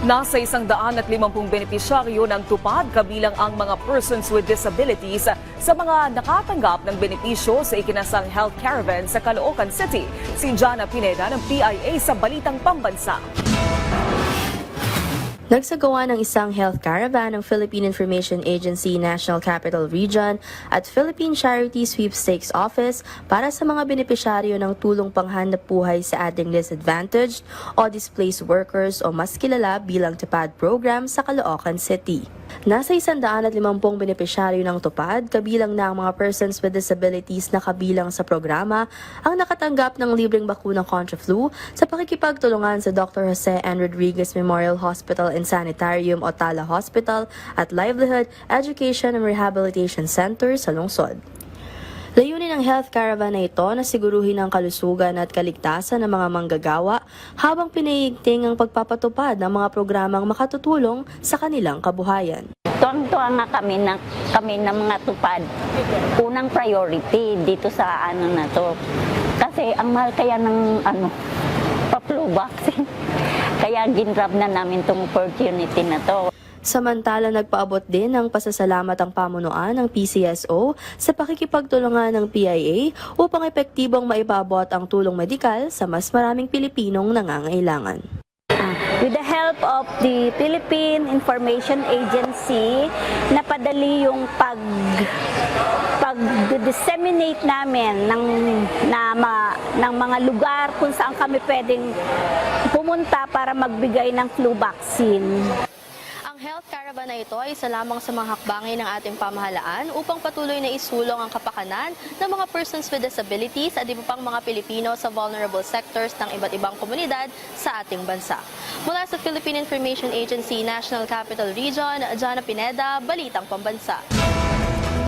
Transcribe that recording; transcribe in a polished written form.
Nasa 150 benepisyaryo ng tupad kabilang ang mga persons with disabilities sa mga nakatanggap ng benepisyo sa ikinasang health caravan sa Caloocan City. Si Jana Pineda ng PIA sa Balitang Pambansa. Nagsagawa ng isang health caravan ng Philippine Information Agency National Capital Region at Philippine Charity Sweepstakes Office para sa mga benepisyaryo ng tulong panghanap buhay sa ating disadvantaged o displaced workers o mas kilala bilang TUPAD program sa Caloocan City. Nasa 150 benepisyaryo ng TUPAD, kabilang na ang mga persons with disabilities na kabilang sa programa, ang nakatanggap ng libreng bakunang contra-flu sa pakikipagtulungan sa Dr. Jose N. Rodriguez Memorial Hospital and Sanitarium o Tala Hospital at Livelihood, Education and Rehabilitation Center sa lungsod. Layunin ng health caravan na ito na siguruhin ang kalusugan at kaligtasan ng mga manggagawa habang pinaiigting ang pagpapatupad ng mga programang makatutulong sa kanilang kabuhayan. Tuwang-tuwa nga kami ng mga tupad. Unang priority dito sa na to. Kasi ang mahal kaya ng pa-flu vaccine. Kaya ginrab na namin itong opportunity na to. Samantala, nagpaabot din ng pasasalamat ang pamunuan ng PCSO sa pakikipagtulungan ng PIA upang epektibong maibabot ang tulong medikal sa mas maraming Pilipinong nangangailangan. With the help of the Philippine Information Agency, napadali yung pag-disseminate namin ng mga lugar kung saan kami pwedeng pumunta para magbigay ng flu vaccine. Ang health caravan na ito ay isa lamang sa mga hakbangin ng ating pamahalaan upang patuloy na isulong ang kapakanan ng mga persons with disabilities at iba pang mga Pilipino sa vulnerable sectors ng iba't ibang komunidad sa ating bansa. Mula sa Philippine Information Agency National Capital Region, Jana Pineda, Balitang Pambansa.